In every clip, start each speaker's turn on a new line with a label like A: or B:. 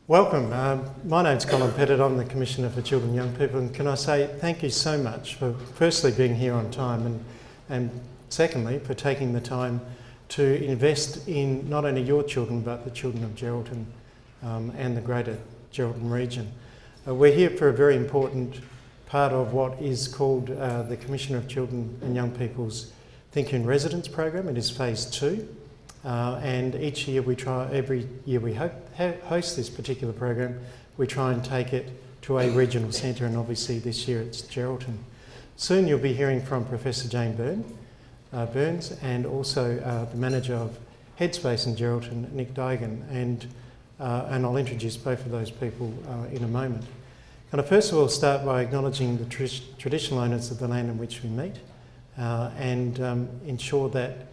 A: Welcome. My name's Colin Pettit. I'm the Commissioner for Children and Young People, and can I say thank you so much for firstly being here on time and secondly for taking the time to invest in not only your children but the children of Geraldton and the greater Geraldton region. We're here for a very important part of what is called the Commissioner of Children and Young People's Think in Residence program. It is phase 2. And each year every year we host this particular program, we try and take it to a regional centre, and obviously this year it's Geraldton. Soon you'll be hearing from Professor Jane Burns and also the manager of Headspace in Geraldton, Nick Dygan, and I'll introduce both of those people in a moment. And first of all start by acknowledging the traditional owners of the land in which we meet and ensure that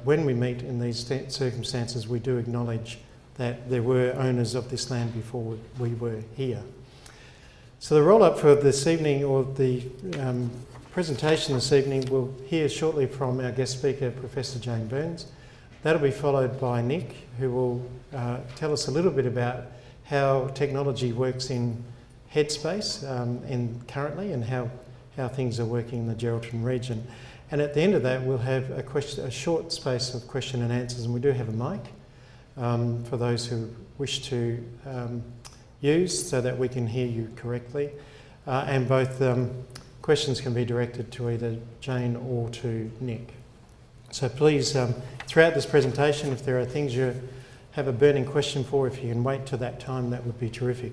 A: when we meet in these circumstances, we do acknowledge that there were owners of this land before we were here. So the roll-up for this evening, or the presentation this evening, we'll hear shortly from our guest speaker, Professor Jane Burns. That'll be followed by Nick, who will tell us a little bit about how technology works in Headspace currently and how things are working in the Geraldton region. And at the end of that, we'll have a short space of question and answers, and we do have a mic for those who wish to use so that we can hear you correctly. And both questions can be directed to either Jane or to Nick. So please, throughout this presentation, if there are things you have a burning question for, if you can wait till that time, that would be terrific.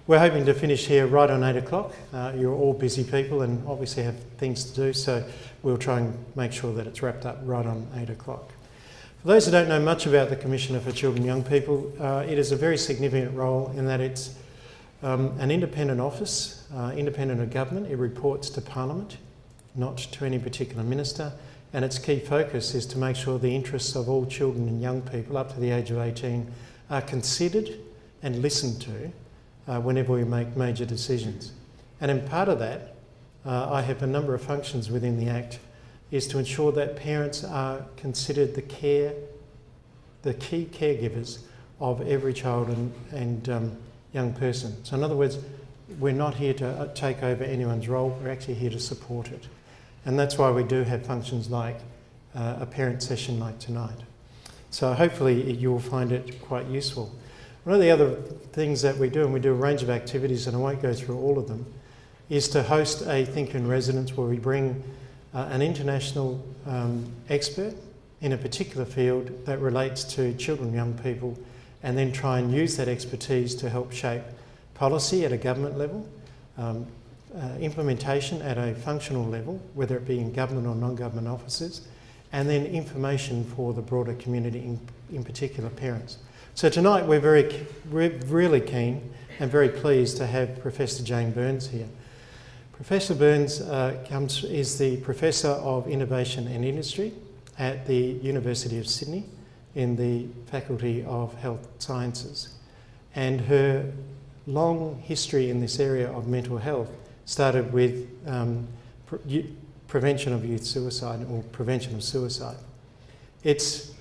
A: We're hoping to finish here right on 8 o'clock. You're all busy people and obviously have things to do, so we'll try and make sure that it's wrapped up right on 8 o'clock. For those who don't know much about the Commissioner for Children and Young People, it is a very significant role in that it's an independent office, independent of government. It reports to Parliament, not to any particular minister, and its key focus is to make sure the interests of all children and young people up to the age of 18 are considered and listened to whenever we make major decisions. And in part of that, I have a number of functions within the Act, is to ensure that parents are considered the key caregivers of every child and young person. So in other words, we're not here to take over anyone's role, we're actually here to support it. And that's why we do have functions like a parent session like tonight. So hopefully you'll find it quite useful. One of the other things that we do, and we do a range of activities, and I won't go through all of them, is to host a Think in Residence where we bring an international expert in a particular field that relates to children and young people, and then try and use that expertise to help shape policy at a government level, implementation at a functional level, whether it be in government or non-government offices, and then information for the broader community, in particular parents. So tonight we're really keen and very pleased to have Professor Jane Burns here. Professor Burns is the Professor of Innovation and Industry at the University of Sydney in the Faculty of Health Sciences. And her long history in this area of mental health started with prevention of youth suicide, or prevention of suicide. It's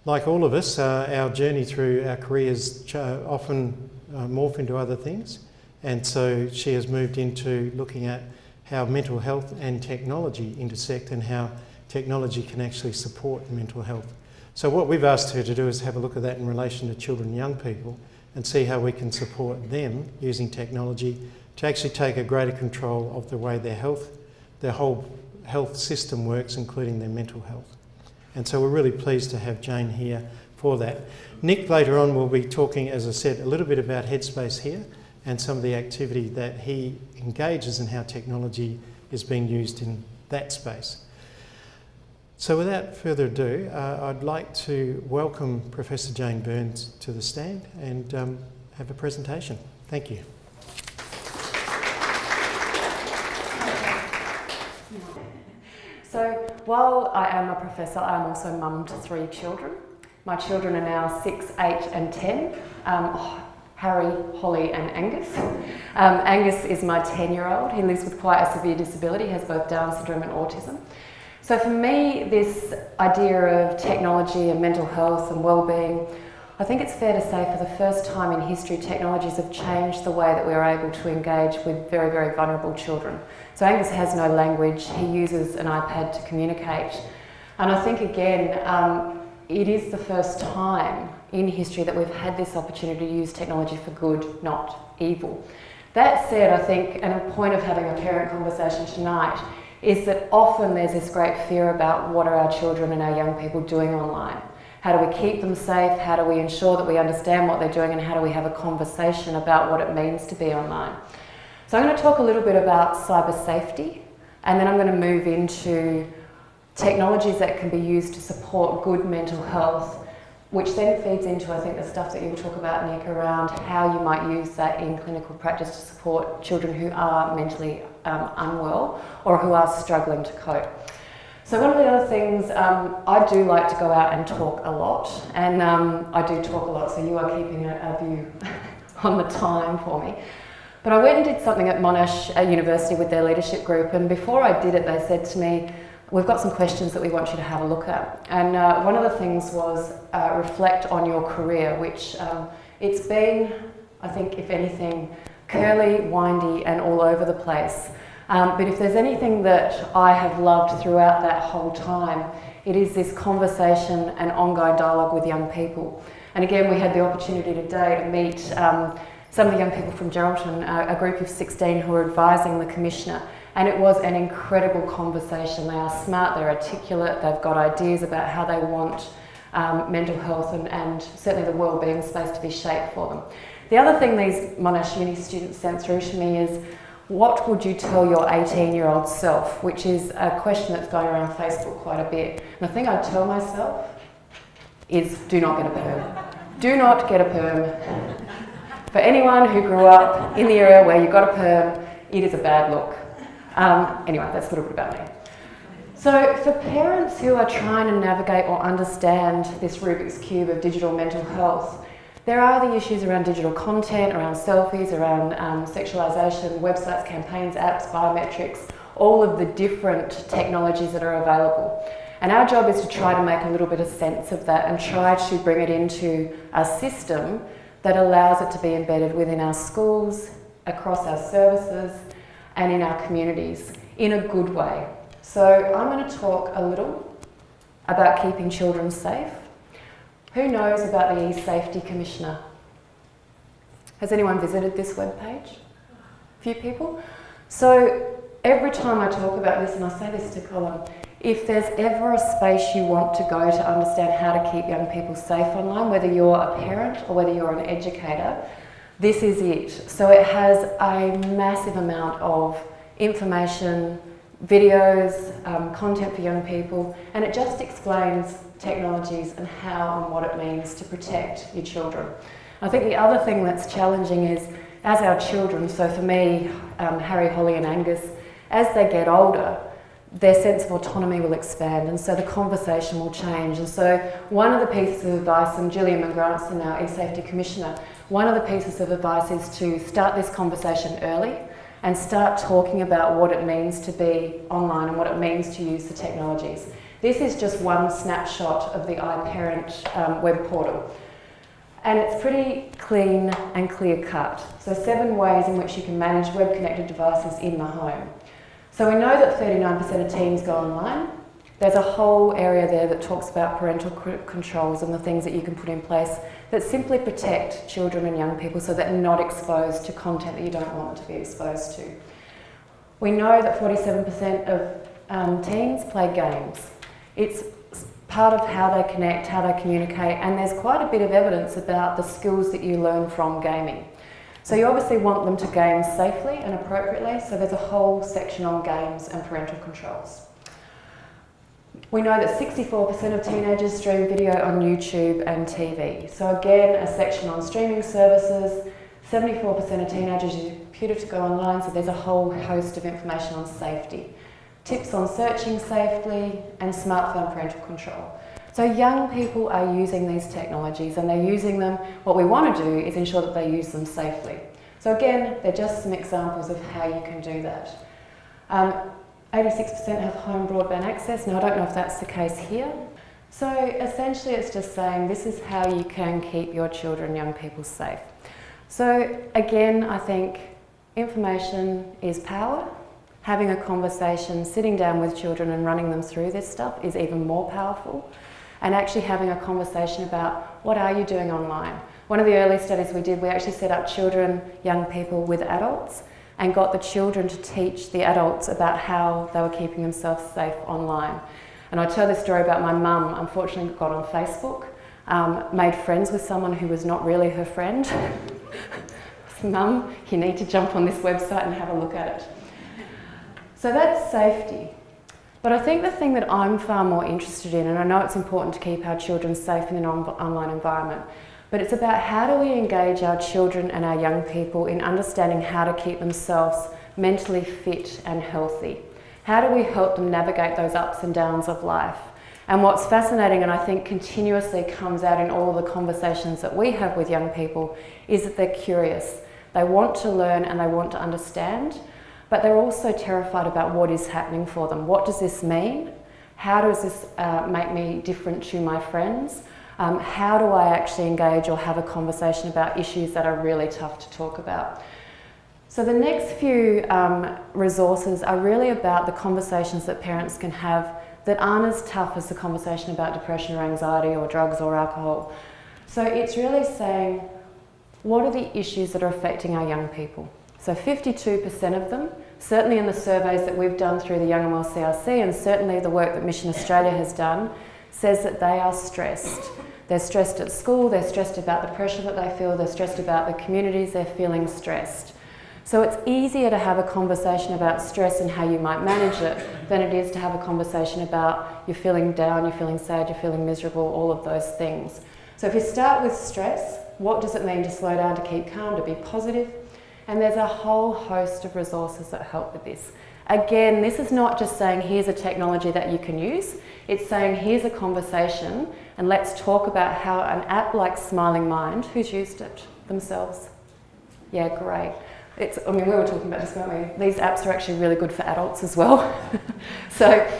A: like all of us, our journey through our careers often morph into other things, and so she has moved into looking at how mental health and technology intersect and how technology can actually support mental health. So what we've asked her to do is have a look at that in relation to children and young people and see how we can support them using technology to actually take a greater control of the way their whole health system works, including their mental health. And so we're really pleased to have Jane here for that. Nick later on will be talking, as I said, a little bit about Headspace here and some of the activity that he engages in, how technology is being used in that space. So without further ado, I'd like to welcome Professor Jane Burns to the stand and have a presentation. Thank you.
B: So while I am a professor, I'm also mum to 3 children. My children are now 6, 8 and 10. Harry, Holly and Angus. Angus is my 10-year-old. He lives with quite a severe disability, has both Down syndrome and autism. So for me, this idea of technology and mental health and well-being, I think it's fair to say for the first time in history, technologies have changed the way that we're able to engage with very, very vulnerable children. So Angus has no language, he uses an iPad to communicate. And I think again, it is the first time in history that we've had this opportunity to use technology for good, not evil. That said, I think, and a point of having a parent conversation tonight, is that often there's this great fear about what are our children and our young people doing online. How do we keep them safe? How do we ensure that we understand what they're doing? And how do we have a conversation about what it means to be online? So I'm going to talk a little bit about cyber safety, and then I'm going to move into technologies that can be used to support good mental health, which then feeds into, I think, the stuff that you'll talk about, Nick, around how you might use that in clinical practice to support children who are mentally unwell or who are struggling to cope. So one of the other things, I do like to go out and talk a lot, and I do talk a lot, so you are keeping a view on the time for me. But I went and did something at Monash University with their leadership group, and before I did it, they said to me, we've got some questions that we want you to have a look at. And one of the things was reflect on your career, which it's been, I think, if anything, curly, windy, and all over the place. But if there's anything that I have loved throughout that whole time, it is this conversation and ongoing dialogue with young people. And again, we had the opportunity today to meet some of the young people from Geraldton, a group of 16 who are advising the Commissioner. And it was an incredible conversation. They are smart, they're articulate, they've got ideas about how they want mental health and certainly the wellbeing space to be shaped for them. The other thing these Monash Uni students sent through to me is, what would you tell your 18-year-old self? Which is a question that's going around Facebook quite a bit. And the thing I'd tell myself is, do not get a perm. Do not get a perm. For anyone who grew up in the area where you got a perm, it is a bad look. Anyway, that's a little bit about me. So for parents who are trying to navigate or understand this Rubik's Cube of digital mental health, there are the issues around digital content, around selfies, around sexualisation, websites, campaigns, apps, biometrics, all of the different technologies that are available. And our job is to try to make a little bit of sense of that and try to bring it into a system that allows it to be embedded within our schools, across our services, and in our communities in a good way. So I'm going to talk a little about keeping children safe. Who knows about the eSafety Commissioner? Has anyone visited this webpage? A few people? So every time I talk about this, and I say this to Colin, if there's ever a space you want to go to understand how to keep young people safe online, whether you're a parent or whether you're an educator, this is it. So it has a massive amount of information, videos, content for young people, and it just explains technologies and how and what it means to protect your children. I think the other thing that's challenging is, as our children, so for me, Harry, Holly and Angus, as they get older, their sense of autonomy will expand, and so the conversation will change. And so one of the pieces of advice, and Gillian McGrathson, our eSafety Commissioner, one of the pieces of advice is to start this conversation early and start talking about what it means to be online and what it means to use the technologies. This is just one snapshot of the iParent web portal. And it's pretty clean and clear cut. So 7 ways in which you can manage web-connected devices in the home. So we know that 39% of teens go online. There's a whole area there that talks about parental controls and the things that you can put in place that simply protect children and young people so that they're not exposed to content that you don't want them to be exposed to. We know that 47% of teens play games. It's part of how they connect, how they communicate, and there's quite a bit of evidence about the skills that you learn from gaming. So you obviously want them to game safely and appropriately, so there's a whole section on games and parental controls. We know that 64% of teenagers stream video on YouTube and TV. So again, a section on streaming services. 74% of teenagers use a computer to go online, so there's a whole host of information on safety. Tips on searching safely and smartphone parental control. So young people are using these technologies and they're using them. What we want to do is ensure that they use them safely. So again, they're just some examples of how you can do that. 86% have home broadband access. Now I don't know if that's the case here. So essentially it's just saying this is how you can keep your children, young people safe. So again, I think information is power. Having a conversation, sitting down with children and running them through this stuff is even more powerful. And actually having a conversation about what are you doing online. One of the early studies we did, we actually set up children, young people with adults and got the children to teach the adults about how they were keeping themselves safe online. And I tell this story about my mum, unfortunately got on Facebook, made friends with someone who was not really her friend. Mum, you need to jump on this website and have a look at it. So that's safety. But I think the thing that I'm far more interested in, and I know it's important to keep our children safe in an online environment, but it's about how do we engage our children and our young people in understanding how to keep themselves mentally fit and healthy. How do we help them navigate those ups and downs of life? And what's fascinating, and I think continuously comes out in all of the conversations that we have with young people, is that they're curious. They want to learn and they want to understand, but they're also terrified about what is happening for them. What does this mean? How does this make me different to my friends? How do I actually engage or have a conversation about issues that are really tough to talk about? So the next few resources are really about the conversations that parents can have that aren't as tough as the conversation about depression or anxiety or drugs or alcohol. So it's really saying, what are the issues that are affecting our young people? So 52% of them, certainly in the surveys that we've done through the Young and Well CRC, and certainly the work that Mission Australia has done, says that they are stressed. They're stressed at school, they're stressed about the pressure that they feel, they're stressed about the communities, they're feeling stressed. So it's easier to have a conversation about stress and how you might manage it than it is to have a conversation about you're feeling down, you're feeling sad, you're feeling miserable, all of those things. So if you start with stress, what does it mean to slow down, to keep calm, to be positive? And there's a whole host of resources that help with this. Again, this is not just saying here's a technology that you can use, it's saying here's a conversation and let's talk about how an app like Smiling Mind, who's used it themselves? Yeah, great. We were talking about this, weren't we? These apps are actually really good for adults as well. So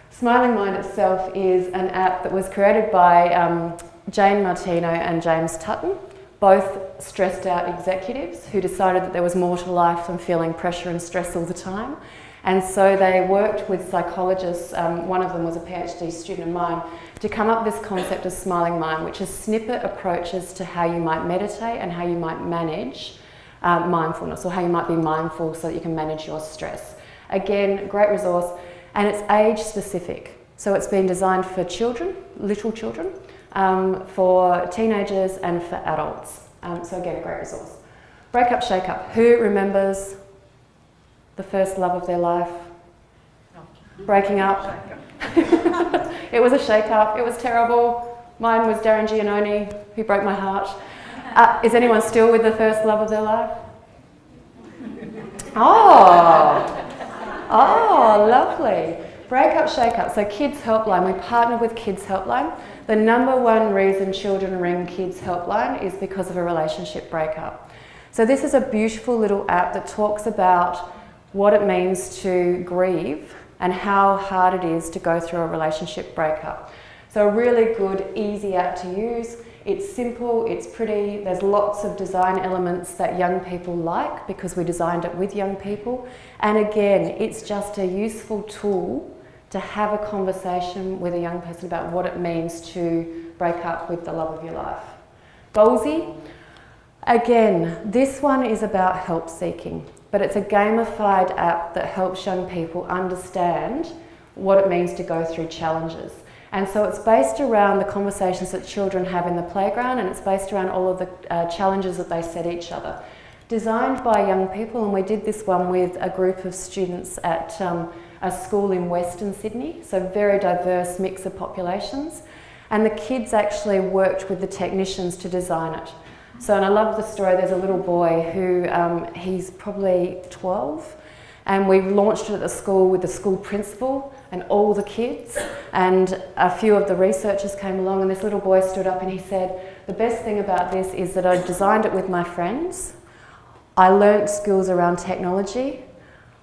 B: Smiling Mind itself is an app that was created by Jane Martino and James Tutton, both stressed out executives who decided that there was more to life than feeling pressure and stress all the time. And so they worked with psychologists, one of them was a PhD student of mine, to come up with this concept of Smiling Mind, which is snippet approaches to how you might meditate and how you might manage mindfulness, or how you might be mindful so that you can manage your stress. Again, great resource, and it's age specific. So it's been designed for children, little children, for teenagers and for adults. So again, a great resource. Break Up, Shake Up. Who remembers the first love of their life? Breaking up. It was a shake-up, it was terrible. Mine was Darren Giannoni, who broke my heart. Is anyone still with the first love of their life? Oh, lovely. Break Up, Shake Up. So Kids Helpline, we partnered with Kids Helpline. The number one reason children ring Kids Helpline is because of a relationship breakup. So this is a beautiful little app that talks about what it means to grieve and how hard it is to go through a relationship breakup. So a really good, easy app to use. It's simple, it's pretty, there's lots of design elements that young people like because we designed it with young people. And again, it's just a useful tool to have a conversation with a young person about what it means to break up with the love of your life. Goalsy, again, this one is about help seeking, but it's a gamified app that helps young people understand what it means to go through challenges. And so it's based around the conversations that children have in the playground, and it's based around all of the challenges that they set each other. Designed by young people, and we did this one with a group of students at a school in Western Sydney, so very diverse mix of populations. And the kids actually worked with the technicians to design it. So, and I love the story, there's a little boy who, he's probably 12, and we launched it at the school with the school principal and all the kids, and a few of the researchers came along, and this little boy stood up and he said, the best thing about this is that I designed it with my friends, I learnt skills around technology,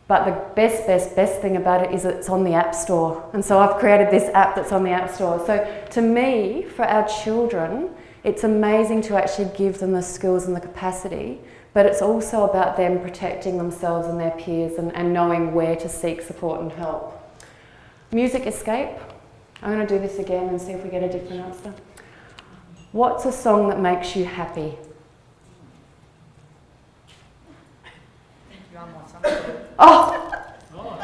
B: But the best thing about it is it's on the App Store. And so I've created this app that's on the App Store. So to me, for our children, it's amazing to actually give them the skills and the capacity, but it's also about them protecting themselves and their peers and knowing where to seek support and help. Music escape. I'm going to do this again and see if we get a different answer. What's a song that makes you happy? Oh,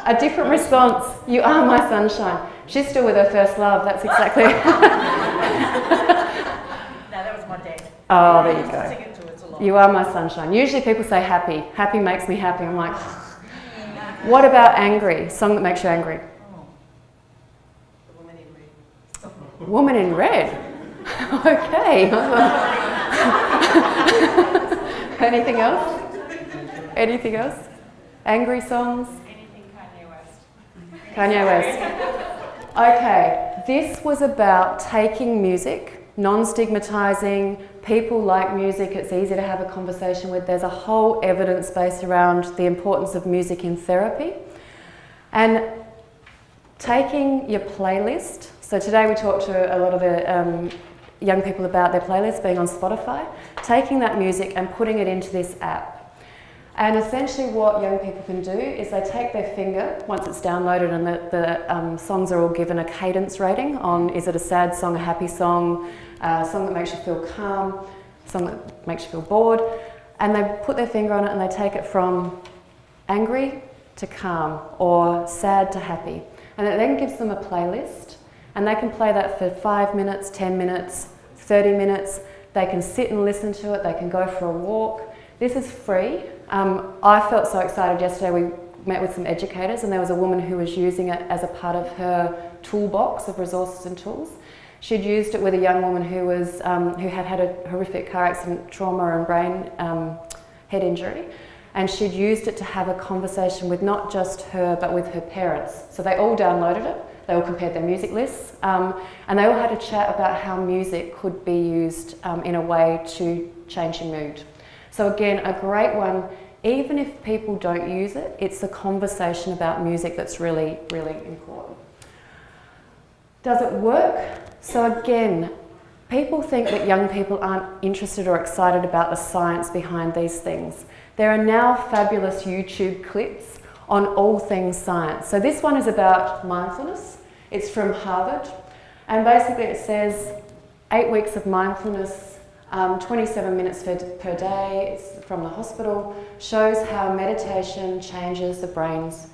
B: a different response. You are my sunshine. She's still with her first love. That's exactly.
C: No, that was my dad.
B: Oh, there you go.
C: Sing it to us a lot.
B: You are my sunshine. Usually people say happy. Happy makes me happy. I'm like, what about angry? Song that makes you angry?
C: The Woman in Red.
B: Woman in Red. Okay. Anything else? Anything else? Angry songs?
C: Anything Kanye West.
B: Kanye West. Okay, this was about taking music, non-stigmatizing, people like music, it's easy to have a conversation with. There's a whole evidence base around the importance of music in therapy. And taking your playlist, so today we talked to a lot of the young people about their playlists being on Spotify, taking that music and putting it into this app. And essentially what young people can do is they take their finger, once it's downloaded and the songs are all given a cadence rating on, is it a sad song, a happy song, a song that makes you feel calm, a song that makes you feel bored, and they put their finger on it and they take it from angry to calm or sad to happy. And it then gives them a playlist and they can play that for 5 minutes, 10 minutes, 30 minutes. They can sit and listen to it, they can go for a walk. This is free. I felt so excited yesterday. We met with some educators and there was a woman who was using it as a part of her toolbox of resources and tools. She'd used it with a young woman who had had a horrific car accident, trauma and brain head injury, and she'd used it to have a conversation with not just her but with her parents. So they all downloaded it, they all compared their music lists, and they all had a chat about how music could be used in a way to change your mood. So again, a great one, even if people don't use it, it's the conversation about music that's really, really important. Does it work? So again, people think that young people aren't interested or excited about the science behind these things. There are now fabulous YouTube clips on all things science. So this one is about mindfulness. It's from Harvard. And basically it says 8 weeks of mindfulness, 27 minutes per day, it's from the hospital, shows how meditation changes the brain's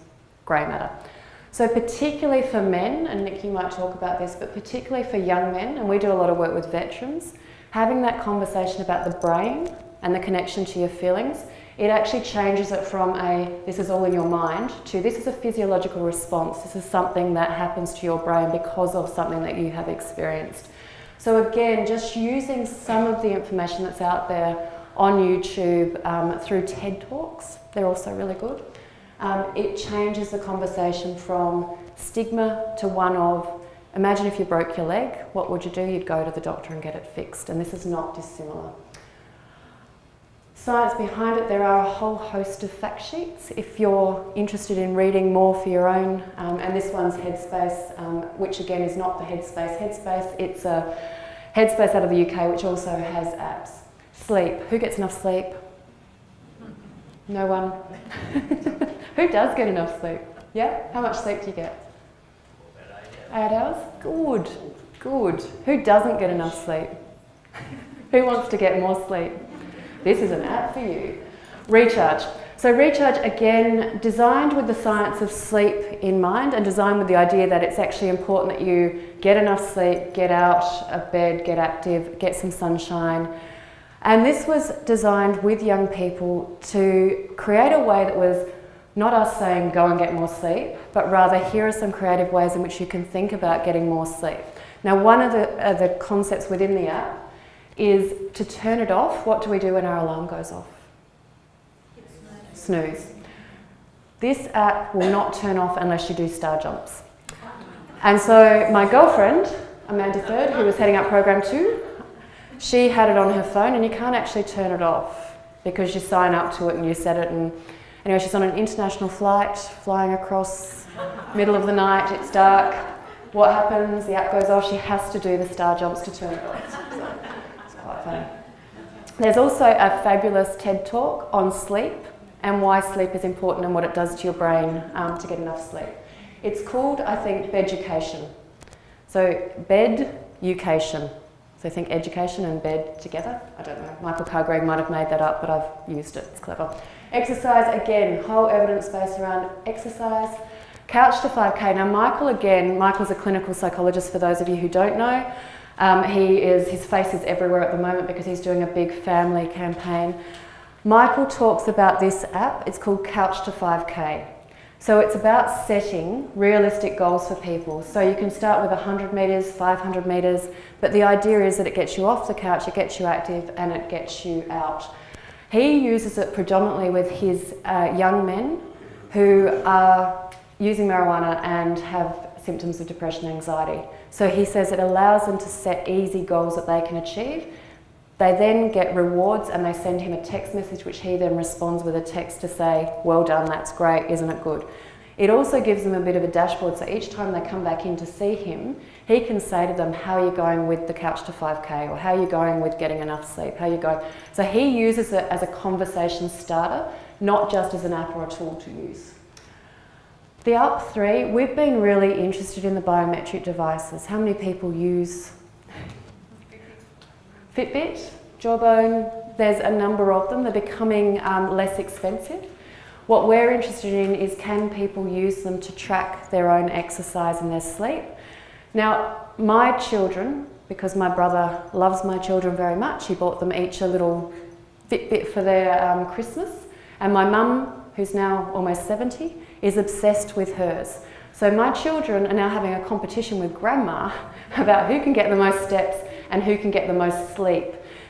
B: grey matter. So particularly for men, and Nick, you might talk about this, but particularly for young men, and we do a lot of work with veterans, having that conversation about the brain and the connection to your feelings, it actually changes it from a, this is all in your mind, to this is a physiological response, this is something that happens to your brain because of something that you have experienced. So again, just using some of the information that's out there on YouTube through TED Talks, they're also really good. It changes the conversation from stigma to one of, imagine if you broke your leg, what would you do? You'd go to the doctor and get it fixed, and this is not dissimilar. Science behind it, there are a whole host of fact sheets if you're interested in reading more for your own, and this one's Headspace, which again is not the Headspace. It's a Headspace out of the UK, which also has apps. Sleep, who gets enough sleep? No one? Who does get enough sleep? Yeah? How much sleep do you get? 8 hours? Good, good. Who doesn't get enough sleep? Who wants to get more sleep? This is an app for you. Recharge. So Recharge, again, designed with the science of sleep in mind and designed with the idea that it's actually important that you get enough sleep, get out of bed, get active, get some sunshine. And this was designed with young people to create a way that was not us saying go and get more sleep, but rather here are some creative ways in which you can think about getting more sleep. Now, one of the concepts within the app is to turn it off. What do we do when our alarm goes off? Snooze. This app will not turn off unless you do star jumps. And so my girlfriend, Amanda Third, who was heading up program 2, she had it on her phone, and you can't actually turn it off because you sign up to it and you set it, and Anyway, she's on an international flight, flying across middle of the night, it's dark. What happens? The app goes off, she has to do the star jumps to turn it left. So it's quite funny. There's also a fabulous TED talk on sleep and why sleep is important and what it does to your brain to get enough sleep. It's called, I think, Beducation. So Beducation. So think education and bed together. I don't know. Michael Cargregg might have made that up, but I've used it. It's clever. Exercise, again, whole evidence base around exercise. Couch to 5K. Now, Michael's a clinical psychologist for those of you who don't know. His face is everywhere at the moment because he's doing a big family campaign. Michael talks about this app. It's called Couch to 5K. So it's about setting realistic goals for people. So you can start with 100 metres, 500 metres, but the idea is that it gets you off the couch, it gets you active, and it gets you out. He uses it predominantly with his young men who are using marijuana and have symptoms of depression and anxiety. So he says it allows them to set easy goals that they can achieve. They then get rewards and they send him a text message which he then responds with a text to say, well done, that's great, isn't it good? It also gives them a bit of a dashboard, so each time they come back in to see him, he can say to them, how are you going with the couch to 5K, or how are you going with getting enough sleep, how are you going? So he uses it as a conversation starter, not just as an app or a tool to use. The up 3, we've been really interested in the biometric devices. How many people use FitBit, Jawbone? There's a number of them. They're becoming less expensive. What we're interested in is, can people use them to track their own exercise and their sleep? Now, my children, because my brother loves my children very much, he bought them each a little FitBit for their Christmas. And my mum, who's now almost 70, is obsessed with hers. So my children are now having a competition with grandma about who can get the most steps and who can get the most sleep.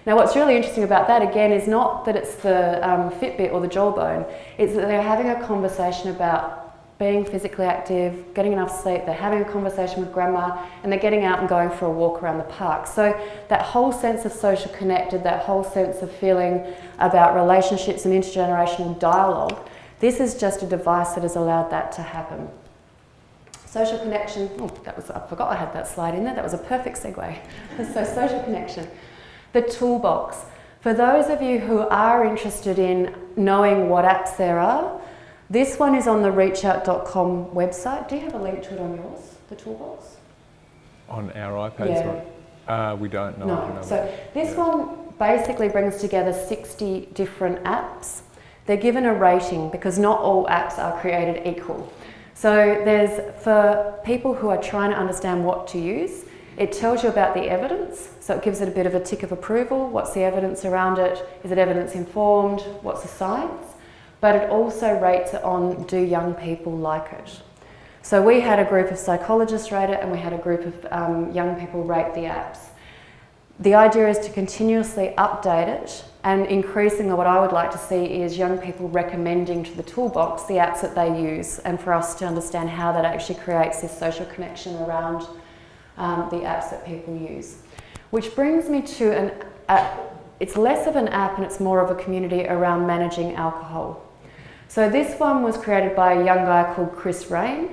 B: Now, what's really interesting about that, again, is not that it's the FitBit or the Jawbone, it's that they're having a conversation about being physically active, getting enough sleep, they're having a conversation with grandma, and they're getting out and going for a walk around the park. So that whole sense of social connected, that whole sense of feeling about relationships and intergenerational dialogue, this is just a device that has allowed that to happen. Social connection, I forgot I had that slide in there, that was a perfect segue. So social connection. The toolbox. For those of you who are interested in knowing what apps there are, this one is on the reachout.com website. Do you have a link to it on yours, the toolbox?
D: On our iPads?
B: Yeah.
D: We don't know.
B: No. So this one basically brings together 60 different apps. They're given a rating because not all apps are created equal. So there's, for people who are trying to understand what to use, it tells you about the evidence. So it gives it a bit of a tick of approval. What's the evidence around it? Is it evidence informed? What's the science? But it also rates it on, do young people like it? So we had a group of psychologists rate it and we had a group of young people rate the apps. The idea is to continuously update it, and increasingly what I would like to see is young people recommending to the toolbox the apps that they use, and for us to understand how that actually creates this social connection around the apps that people use. Which brings me to it's less of an app and it's more of a community around managing alcohol. So this one was created by a young guy called Chris Rain.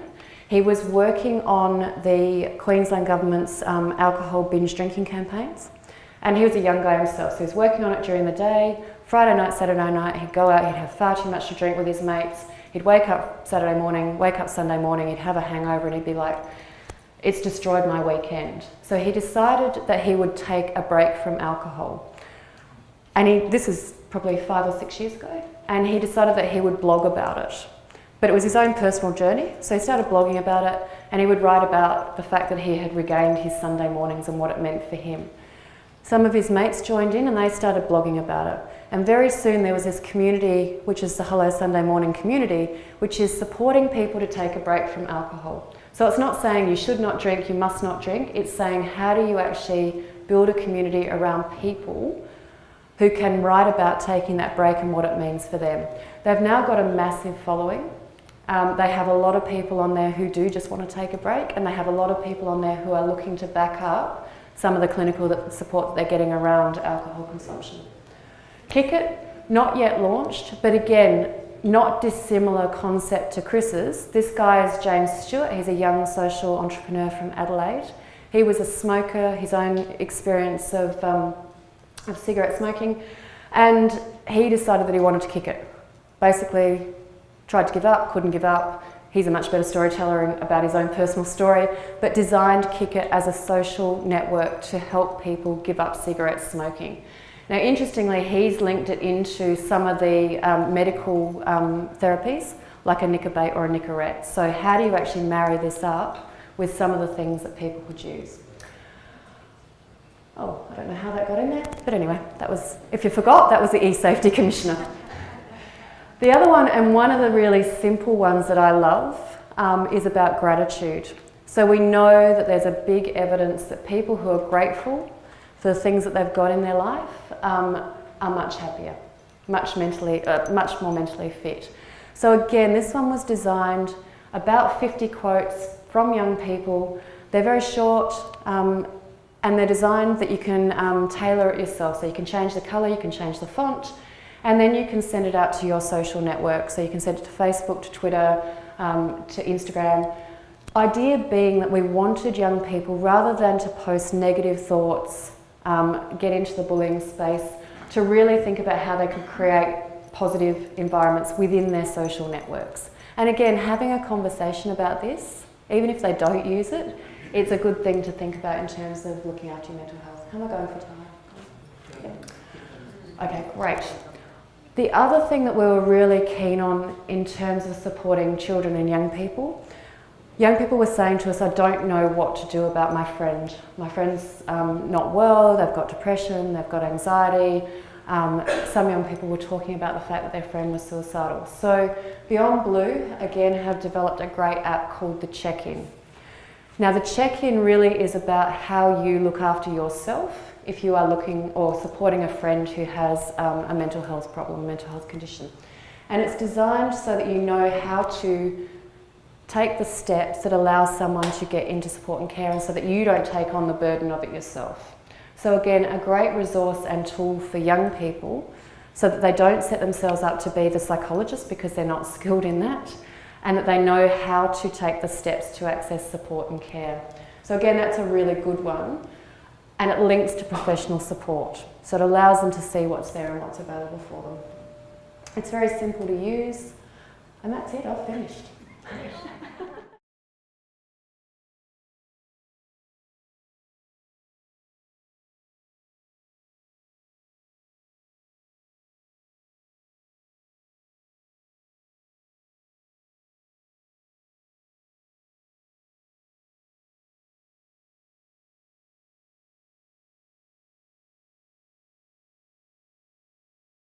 B: He was working on the Queensland government's alcohol binge drinking campaigns. And he was a young guy himself, so he was working on it during the day. Friday night, Saturday night, he'd go out, he'd have far too much to drink with his mates. He'd wake up Saturday morning, wake up Sunday morning, he'd have a hangover and he'd be like, it's destroyed my weekend. So he decided that he would take a break from alcohol. And this is probably 5 or 6 years ago. And he decided that he would blog about it. But it was his own personal journey. So he started blogging about it and he would write about the fact that he had regained his Sunday mornings and what it meant for him. Some of his mates joined in and they started blogging about it. And very soon there was this community, which is the Hello Sunday Morning community, which is supporting people to take a break from alcohol. So it's not saying you should not drink, you must not drink. It's saying, how do you actually build a community around people who can write about taking that break and what it means for them. They've now got a massive following. They have a lot of people on there who do just want to take a break, and they have a lot of people on there who are looking to back up some of the clinical support that they're getting around alcohol consumption. Kick It, not yet launched, but again, not dissimilar concept to Chris's. This guy is James Stewart. He's a young social entrepreneur from Adelaide. He was a smoker, his own experience of cigarette smoking, and he decided that he wanted to kick it. Basically, tried to give up, couldn't give up. He's a much better storyteller about his own personal story, but designed Kick It as a social network to help people give up cigarette smoking. Now, interestingly, he's linked it into some of the medical therapies, like a Nicobate or a Nicorette. So how do you actually marry this up with some of the things that people could use? Oh, I don't know how that got in there, but anyway, that was, if you forgot, that was the e-safety commissioner. The other one, and one of the really simple ones that I love, is about gratitude. So we know that there's a big evidence that people who are grateful for the things that they've got in their life are much happier, much more mentally fit. So again, this one was designed, about 50 quotes from young people. They're very short, and they're designed that you can tailor it yourself. So you can change the colour, you can change the font, and then you can send it out to your social network. So you can send it to Facebook, to Twitter, to Instagram. Idea being that we wanted young people, rather than to post negative thoughts, get into the bullying space, to really think about how they could create positive environments within their social networks. And again, having a conversation about this, even if they don't use it, it's a good thing to think about in terms of looking after your mental health. How am I going for time? Yeah. Okay, great. The other thing that we were really keen on in terms of supporting children and young people were saying to us, I don't know what to do about my friend. My friend's not well, they've got depression, they've got anxiety. Some young people were talking about the fact that their friend was suicidal. So Beyond Blue, again, have developed a great app called the Check-In. Now the Check-In really is about how you look after yourself if you are looking or supporting a friend who has a mental health problem, a mental health condition. And it's designed so that you know how to take the steps that allow someone to get into support and care, and so that you don't take on the burden of it yourself. So again, a great resource and tool for young people so that they don't set themselves up to be the psychologist because they're not skilled in that, and that they know how to take the steps to access support and care. So again, that's a really good one, and it links to professional support. So it allows them to see what's there and what's available for them. It's very simple to use, and that's it, I've finished.